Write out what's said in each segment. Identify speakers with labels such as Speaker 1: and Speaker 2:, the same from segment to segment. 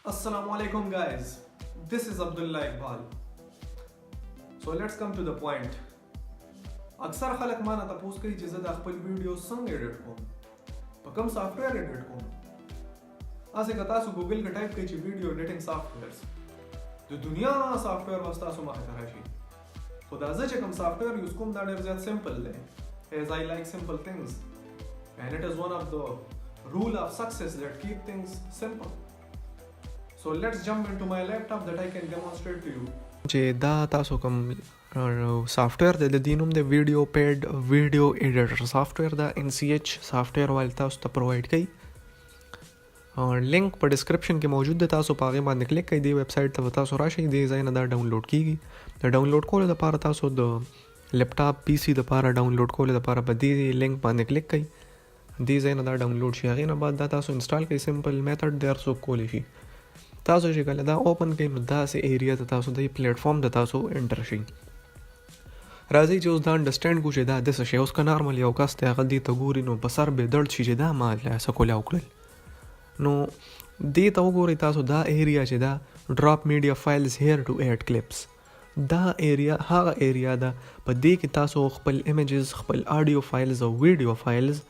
Speaker 1: Assalamu alaikum guys, this is Abdullah Iqbal. So let's come to the point. اکثر خلک ما نه تاسو کوي چې زه د خپل ویډیو څنګه ایډیټ کوم په کوم سافټویر ایډیټ کوم اسه که تاسو ګوګل کې ټایپ کړئ چې ویډیو ایډیټینګ سافټویرز د دنیا سافټویر واسطه تاسو مخه ته راشي خو دا زه چې کوم سافټویر یوز کوم دا ډېر زیات سمپل دی as I like simple things and it is one of the rule of success that keep things simple. So let's jump into my laptop that I can demonstrate to you. چې دا تاسو کوم سافټویر د دینوم د VideoPad ویډیو ایډیټر سافټویر دا NCH سافټویر وال تاسو ته پرووایډ کړي او لینک په ډسکرپشن کې موجود دی تاسو په هغه باندې کلیک کړئ دی ویب سټ ته تاسو راشئ دی ځای نه دا ډاونلوډ کیږي د ډاونلوډ کولو لپاره تاسو د لیپټاپ پی سي لپاره ډاونلوډ کولو لپاره په دې لینک باندې کلیک کړئ دی ځای نه دا ډاونلوډ شي هغه نه بعد دا تاسو انسټال کړئ سمپل میتھډ دی ارسو کولی شي تاسو چې کله دا اوپن کړئ نو داسې ایریا ته تاسو د پلیټ فارم د تاسو انټر شئ راځي چې اوس دا انډرسټینډ کو چې دا د څه شی اوس که نارمل یو کس دی هغه دې ته ګوري نو په سر به درد شي چې دا ما څه کولی وکړل نو دې ته وګورئ تاسو دا ایریا چې دا ډراپ میډیا فایلز هیر ټو ایډ کلیپس دا ایریا هغه ایریا ده په دې کې تاسو خپل ایمیجز خپل آډیو فایلز او ویډیو فایلز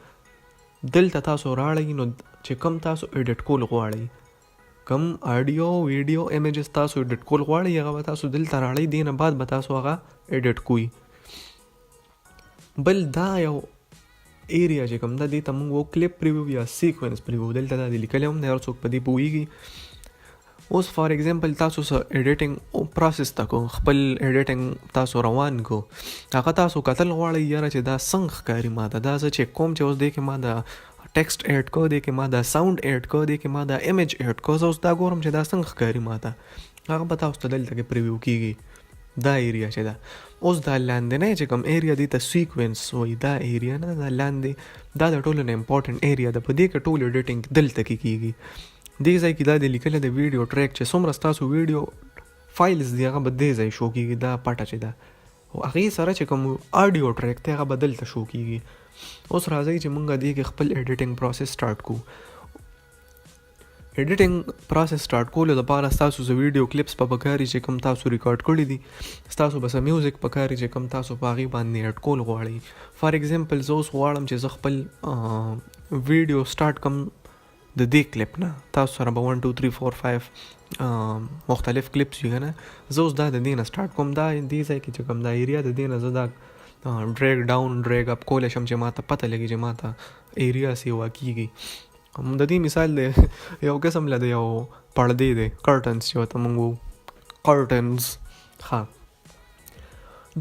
Speaker 1: دلته تاسو راړئ نو چې کم تاسو ایډیټ کول غواړئ کم آډیو ویډیو ایمیجز تاسو ایډیټ کول غواړئ هغه به تاسو دلته راړئ دې نه بعد به تاسو هغه ایډیټ کوئ بل دا یو ایریا چې کوم دا دې ته موږ وو کلیپ پریویو یا سیکوینس پریویو دلته دا د لیکلی هم دی هر څوک په دې پوهیږي اوس فار ایگزامپل تاسو څه ایډیټینګ پروسس ته کو خپل ایډیټینګ تاسو روان کو هغه تاسو کتل غواړئ یاره چې دا څنګه ښکاري ما ته دا زه چې کوم چې اوس دی کې ما دا ټیکسټ ایډ کو دی کې ما دا ساوند ایډ کو دی کې ما دا ایمیج ایډ کو زه اوس دا ګورم چې دا څنګه ښکاري ما ته هغه به تاسو ته دلته کې پریویو کیږي دا ایریا چې دا اوس دا لاندې چې کوم ایریا دی ته سیکوینس وایي دا ایریا نه دا لاندې دا د ټولو نه امپورټنټ ایریا ده په دې کې ټول ایډیټینګ دلته کې کیږي دې ځای کې دا د لیکلی د ویډیو ټریک چې څومره ستاسو ویډیو فایلز دی هغه به دې ځای شو کیږي دا پټه چې ده او هغې سره چې کوم آډیو ټریک دی هغه به دلته شو کیږي اوس راځئ چې موږ دې کې خپل ایډیټینګ پروسس سټارټ کړو ایډیټینګ پروسس سټارټ کولو لپاره ستاسو زه ویډیو کلیپس په پکاري چې کوم تاسو ریکارډ کړي دي ستاسو به څه میوزیک پکاري چې کوم تاسو په هغې باندې ایډ کول غواړئ فار ایگزامپل زه اوس غواړم چې زه خپل ویډیو سټارټ کم د دې کلیپ نه تاسو سره به 1 2 3 4 5 مختلف کلیپس وي که نه زه اوس دا د دې نه سټارټ کوم دا دې ځای کې چې کوم دا ایریا د دې نه زه دا ډریګ ډاون ډریګ اپ کولی شم چې ما ته پته لګي چې ما ته ایریا سیوا کیږي د دې مثال دی یو قسم له د یو پردې دی کرټنز چې ورته موږ کرټنز ها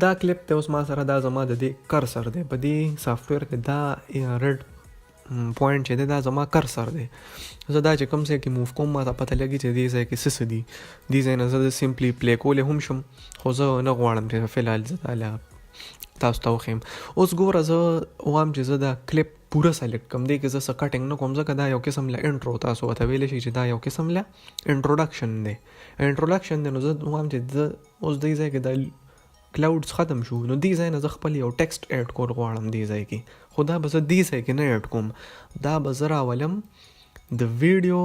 Speaker 1: دا کلیپ دی اوس ما سره دا زما د دې کرسر دی په دې سافټویر کې دا ریډ پوینټ چې دی دا زما کرسر دی زه دا چې کوم ځای کې موف کوم ما ته پته لګي چې دې ځای کې څه څه دي دې ځای نه زه سمپلی پلی کولی هم شم خو زه نه غواړم چې فلحال زه دا تاسو ته وښیم اوس ګوره زه وایم چې زه دا کلیپ پوره سلیکټ کوم دی کې زه څه کټینګ نه کوم ځکه دا یو قسم له انټرو تاسو ورته ویلی شئ چې دا یو قسم له انټروډکشن دی انټروډکشن دی نو زه وایم چې زه اوس دې ځای کې دا کلاوډز ختم شو نو دې ځای نه زه خپل یو ټیکسټ ایډ کول غواړم دې ځای کې خو دا به زه دې ځای کې نه ایډ کوم دا به زه راولم د ویډیو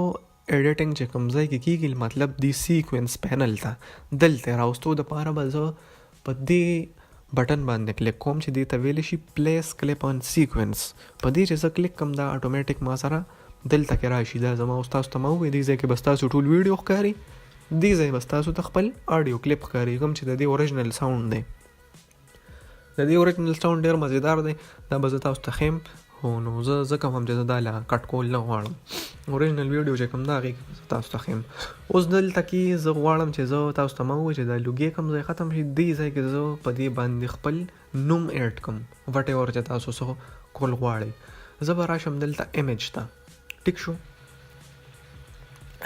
Speaker 1: ایډیټینګ چې کوم ځای کې کیږي مطلب د سیکوینس پینل ته دلته راوستو دپاره به زه په دې بټن باندې کلیک کوم چې دې ته ویلی شي پلیس کلیپ آن سیکوینس په دې چې زه کلیک کوم دا اټومیټک ما سره دلته کې راشي دا زما اوس تاسو ته ما ووایي دې ځای کې بس تاسو ټول ویډیو ښکاري دې ځای بس تاسو ته خپل آډیو کلیپ ښکاري کوم چې د دې اوریجنل ساوند دی د دې اوریجنل ساوند ډېر مزیدار دی دا به زه تاسو ته ښیم هو نو زه کوم چې زه دا له کټ کول نه غواړم اوریجنل ویډیو چې کوم دا هغې کې تاسو ته ښیم اوس دلته کې زه غواړم چې زه تاسو ته ما ووایي چې دا لوګې کوم ځای ختم شي دې ځای کې زه په دې باندې خپل نوم ایډ کوم وټ ایور چې تاسو څه کول غواړئ زه به راشم دلته ایمیج ته ټیک شو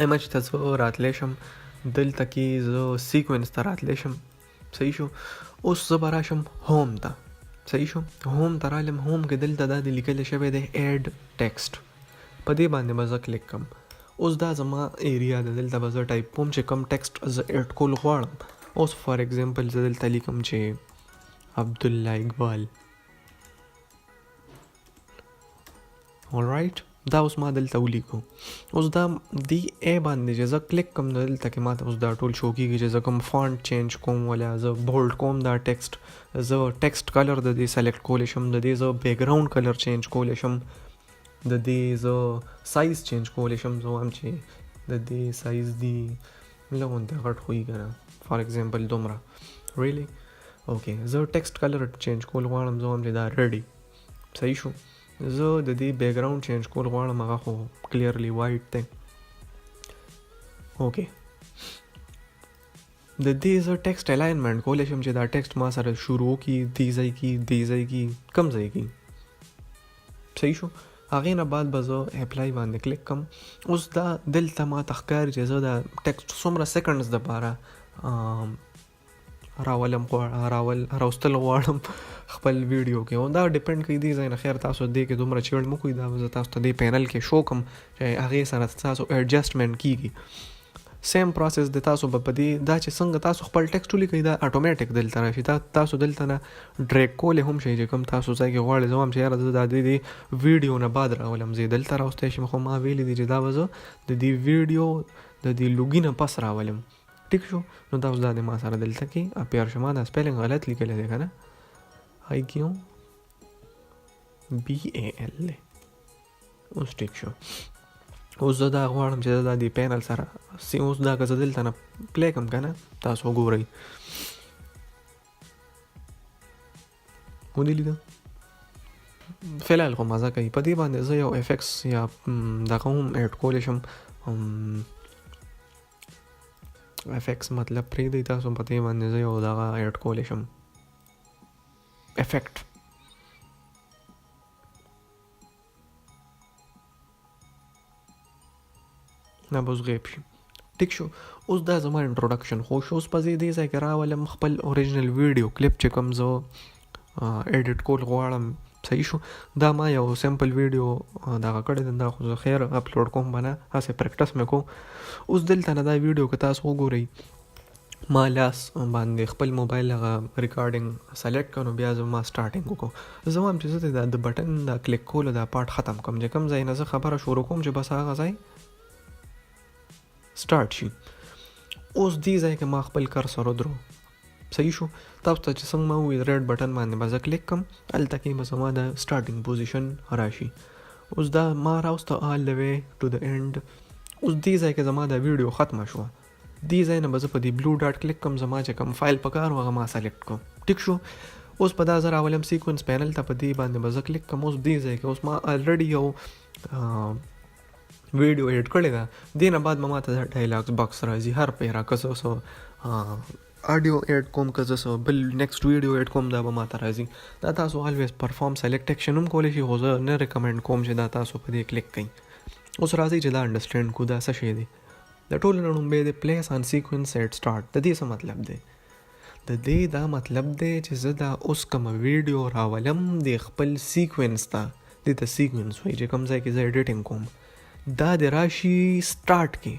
Speaker 1: ایمیج ته زه راتلی شم دلته کې زه سیکوینس ته راتلی شم صحیح شو اوس زه به راشم هوم ته صحیح شو هوم ته رالم هوم کې دلته دا د لیکلی شوی دی ایډ ټیکسټ په دې باندې به زه کلیک کوم اوس دا زما ایریا ده دلته به زه ټایپ کوم چې کوم ټیکسټ زه ایډ کول غواړم اوس فار ایگزامپل زه دلته لیکم چې عبدالله اقبال alright دا اوس ما دلته ولیکو. اوس دا دی ای باندې چې زه کلیک کوم نو دلته کې ماته اوس دا ټول شو کېږي چې زه کوم فونټ چینج کوم ولا زه بولډ کوم دا ټیکسټ، زه ټیکسټ کلر د دې سلیکټ کولی شم، د دې زه بیک ګراوند کلر چینج کولی شم، د دې زه سایز چینج کولی شم. زه وایم چې د دې سایز دی لږ غونډې غټ خو یي که نه، فار ایگزامپل دومره ریلی اوکې. زه ټیکسټ کلر چینج کول غواړم، زه وایم چې دا ریډي صحیح شو. زه د دې بیک ګراوند چینج کول غواړم، هغه خو کلیرلی وایټ دی اوکې. د دې زه ټیکسټ الاینمنټ کولی شم چې دا ټیکسټ ما سره شروع کی دې ځای کی دې ځای کی کم ځای کی صحیح شو. هغې نه بعد به زه اپلای باندې کلیک کم. اوس دا دلته ما ته ښکاري چې زه دا ټیکسټ څومره سیکنډز دپاره راوستل غواړم خپل ویډیو کې. او دا ډیپینډ کوي دې ځای نه. خیر تاسو دې کې دومره چیړ مه کوئ، دا زه تاسو ته دې پینل کې شو کوم چې هغې سره تاسو ایډجسټمنټ کېږي. سیم پروسس د تاسو به په دې دا چې څنګه تاسو خپل ټیکسټ ولیکئ دا اټومیټک دلته راشي. تاسو دلته نه ډریګ کولی هم شئ چې کوم تاسو ځای کې غواړئ. زه وایم چې یاره زه دا د دې ویډیو نه بعد راولم، زه دلته راوستی شم، خو ما ویلي دي چې دا به زه د دې ویډیو د دې لوګي نه پس راولم. ټیک شو. نو دا اوس دا د ما سره دلته کې اپیر شو. ما دا سپیلنګ غلط لیکلی دی که نه، IQBAL دی. اوس ټیک شو. اوس زه دا غواړم چې دا د پینل سره اوس دا که زه دلته نه پلی کړم که نه، تاسو وګورئ ودې لیده فلحال خو مزه کوي. په دې باندې زه یو افیکس یا دغه هم ایډ کولی شم. افیکس مطلب پرېږدئ تاسو، په دې باندې زه یو دغه ایډ کولی شم افیکټ. نه به اوس غیب شي. ټیک شو. اوس دا زما انټروډکشن خو شو. اوس په دې ځای کې راولم خپل اوریجنل ویډیو کلیپ چې کوم زه ایډیټ کول غواړم صحیح شو. دا ما یو سمپل ویډیو دغه کړی دی، دا خو زه خیر اپلوډ کوم به نه، هسې پریکټس مې کوم. اوس دلته نه دا ویډیو که تاسو وګورئ، ما لاس باندې خپل موبایل هغه ریکارډینګ سلیکټ کړو، بیا زه ما سټارټینګ وکړو. زه وایم چې زه د بټن دا کلیک کولو دا پارټ ختم کړم، چې کوم ځای نه زه خبره شروع کوم چې بس هغه ځای سټارټ شي. اوس دې ځای کې ما خپل کرسر ودرو صحیح شو. تاسو ته چې څنګه ما وویل ریډ بټن باندې به زه کلیک کړم، هلته کې به زما د سټارټینګ پوزیشن راشي. اوس دا ما راوسته آل د وی ټو د اینډ. اوس دې ځای کې زما دا ویډیو ختمه شوه. دې ځای نه به زه په دې بلو ډاټ کلیک کړم، زما چې کوم فایل پکار و هغه ما سلیکټ کړم. ټیک شو. اوس په دا زه راولم سیکوینس پینل ته، په دې باندې به زه کلیک کړم. اوس دې ځای کې اوس ما الریډي یو ویډیو ایډ کړی ده. دې نه بعد به ما ته دا ډایلاګ باکس راځي هر پیرا که زه څه آډیو ایډ کوم، که زه څه بل نیکسټ ویډیو ایډ کوم، دا به ما ته راځي. دا تاسو الویز پرفارم سلیکټ ایکشن هم کولی شئ، خو زه نه ریکمنډ کوم چې دا تاسو په دې کلیک کړئ. اوس راځئ چې دا انډرسټینډ کړو دا څه شی دی. د ټولو نه لومبی دی پلیس آن سیکوینس ایټ سټارټ. د دې څه مطلب دی؟ د دې دا مطلب دی چې زه دا اوس کومه ویډیو راولم د خپل سیکوینس ته، دې ته سیکوینس وایي چې کوم ځای کې زه ایډیټینګ کوم، دا د راشي سټارټ کې.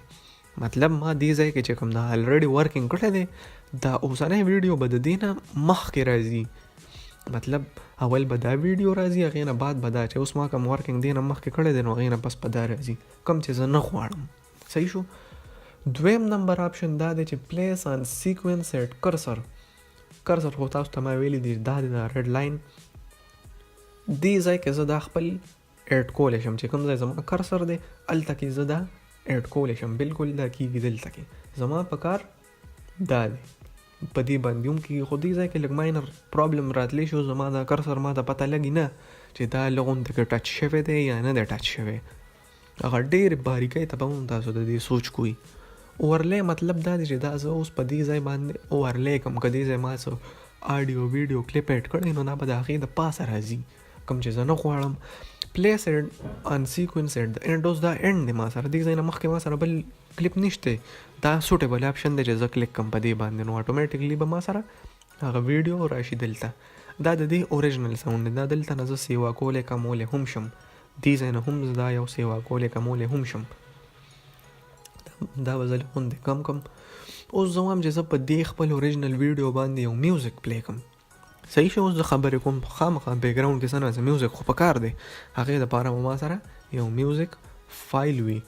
Speaker 1: مطلب ما دې ځای کې چې کوم دا الریډي ورکینګ کړی دی، دا اوسنی ویډیو به د دې نه مخکې راځي. مطلب اول به دا ویډیو راځي، هغې نه بعد به دا چې اوس ما کوم ورکینګ دې نه مخکې کړی دی نو هغې نه بس به دا راځي کوم چې زه نه غواړم صحیح شو. دویم نمبر آپشن دا دی چې پلیس آن سیکوینس ایټ کرسر. کرسر خو تاسو ته ما ویلي دي دا دی دا ریډ لاین. دې ځای کې زه دا خپل ایډ کولی شم چې کوم ځای زما کرسر دی هلته کې زه دا ایډ کولی شم. بالکل دا کېږي دلته کې زما په کار دا دی، په دې باندې هم کېږي. خو دې ځای کې لږ ماینر پرابلم راتلی شو. زما دا کرسر ما ته پته لګي نه چې دا لږ غوندې کې ټچ شوی دی یا نه دی ټچ شوی. هغه ډېرې باریکۍ ته به هم تاسو د دې سوچ کوئ. اورلی مطلب دا دی چې دا زه اوس په دې ځای باندې اورلی کوم، که دې ځای ما څه آډیو ویډیو کلیپ ایډ کړی نو دا به د هغې د پاسه راځي کوم چې زه نه غواړم. پلیس آن سیکوینس ایټ د اینډ. اوس دا اینډ دی ما سره، دې ځای نه مخکې ما سره بل کلیپ نشته. دا سوټیبل آپشن دی چې زه کلیک کړم په دې باندې نو اټومیټکلی به ما سره هغه ویډیو راشي دلته. دا د دې اوریجنل ساوند دی. دا دلته نه زه سیوا کولی کمولی هم شم، دې ځای نه هم زه دا یو سیوا کولی کمولی هم شم. دا به زه لږ غوندې کم کم. اوس زه وایم چې زه په دې خپل اوریجنل ویډیو باندې یو میوزیک پلی کړم صحیح شو. اوس زه خبرې کوم خامخا بیکګراوند کې څه نه میوزیک خو په کار دی، هغې دپاره به ما سره
Speaker 2: یو میوزیک فایل وي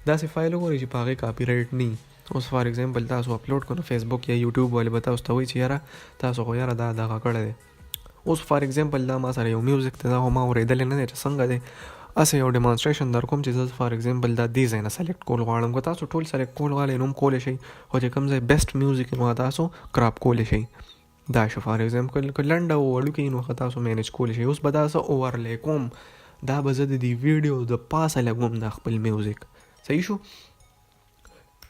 Speaker 2: داسې فایل وګورئ چې په هغې کاپي رایټ نه وي. اوس فار ایگزامپل تاسو اپلوډ کړو فیسبوک یا یوټیوب والے به تاسو ته وایي چې یاره تاسو خو یاره دا دغه کړی دی. اوس فار ایگزامپل دا ما سره یو میوزیک دی، دا خو ما اورېدلی نه دی چې څنګه دی، هسې یو ډیمانسټریشن در کوم چې زه فار ایگزامپل دا دې ځای نه سلیکټ کول غواړم. که تاسو ټول سلیکټ کول غواړئ نو هم کولی شئ، خو چې کوم ځای بیسټ میوزیک نو تاسو کراپ کولی شئ. دا شو فار ایگزامپل که لنډه او وړوکې نو ښه تاسو مینیج کولی شئ. اوس به دا څه اوورلی کوم، دا به زه د دې ویډیو د پاسه لګوم دا خپل میوزیک. صحیح شو؟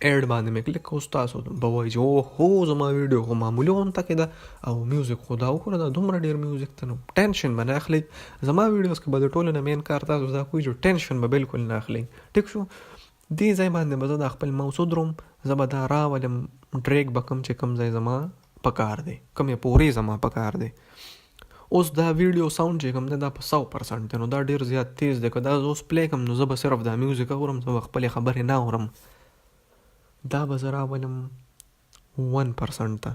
Speaker 2: ایډ باندې مې کلیک کوم، تاسو به وایي چې او هو زما ویډیو خو معمولي غونته کې ده او میوزیک خو دا وکړه دا دومره ډېر میوزیک ته نو ټینشن به نه اخلئ. زما ویډیوز کې به د ټولو نه مین کار تاسو دا کوئ چې ټینشن به بالکل نه اخلئ. ټیک شو؟ دې ځای باندې به زه دا خپل ماوس ودروم، زه به دا راولم ډریګ به کوم چې کوم ځای زما په کار دی، کومې پورې زما په کار دی. اوس دا ویډیو ساوند چې کوم دی دا په 100% دی، نو دا ډېر زیات تیز دی. که دا زه اوس پلی کړم نو زه به صرف دا میوزیک اورم، زه به خپلې خبرې نه اورم. دا به زه راولم 1% ته.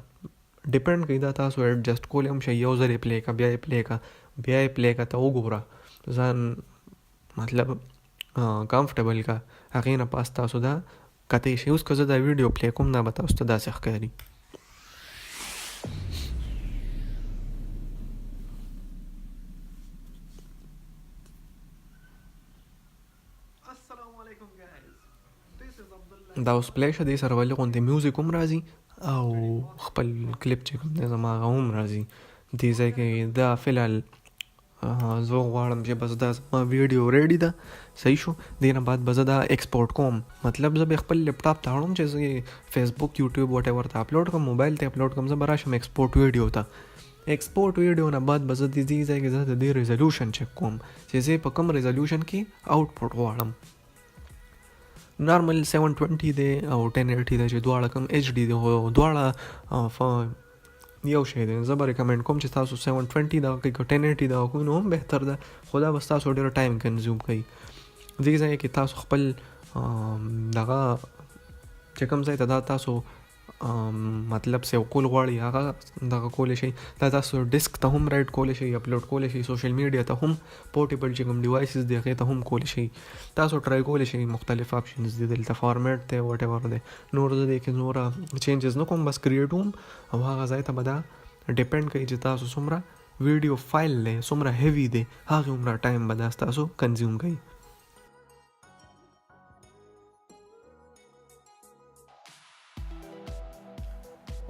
Speaker 2: ډیپینډ کوي دا تاسو ایډجسټ کولی هم شئ. یو ځل یې پلی کړه، بیا یې پلی کړه، بیا یې پلی کړه، ته وګوره ځان مطلب کمفرټیبل کړه، هغې نه پاس تاسو دا کتی شئ. اوس که زه دا ویډیو پلی کوم دا به تاسو ته داسې ښکاري. دا اوس پلی شه، دې سره ولې غوندې میوزیک هم راځي او خپل کلیپ چې کوم دی زما هغه هم راځي. دې ځای کې دا فلحال زه غواړم چې بس دا زما ویډیو ریډي ده. صحیح شو؟ دې نه بعد به زه دا ایکسپورټ کوم، مطلب زه به خپل لیپټاپ ته اړم چې زه فیسبوک یوټیوب واټ ایور ته اپلوډ کړم، موبایل ته اپلوډ کړم، زه به راشم ایکسپورټ ویډیو ته. ایکسپورټ ویډیو نه بعد به زه دې ځای کې زه د دې ریزولوشن چک کوم چې زه په کوم ریزولوشن کې آوټپوټ غواړم. نارمل 720 دی او 1080 دی چې دواړه کم ایچ ډي دی، خو دواړه یو شی دی. زه به ریکمنډ کوم چې تاسو 720 دغه کوئ، که 1080 دغه کوئ نو هم بهتر ده، خو دا به ستاسو ډېر ټایم کنزیوم کوي. دې ځای کې تاسو خپل دغه چې کوم ځای ته دا تاسو مطلب سیو کول غواړئ هغه دغه کولی شئ. دا تاسو ډسک ته هم رایټ کولی شئ، اپلوډ کولی شئ، سوشل میډیا ته هم، پورټیبل چې کوم ډیوایسز دی هغې ته هم کولی شئ. تاسو ټرای کولی شئ، مختلف آپشنز دي دلته، فارمیټ دی واټ ایور دی. نور زه دې کې نوره چینجز نه کوم، بس کریټ وم او هغه ځای ته به دا ډیپینډ کوي چې تاسو څومره ویډیو فایل دی څومره هیوي دی، هغې عمره ټایم به دا ستاسو کنزیوم کوي.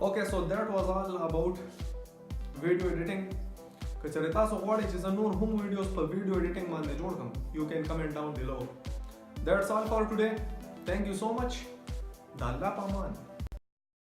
Speaker 1: Okay, so that was all about video editing. که چېرې تاسو غواړئ چې زه نور هم ویډیوز په ویډیو ایډیټینګ باندې جوړ کړم، you can comment down below. That's all for today. Thank you so much. د الله په امان.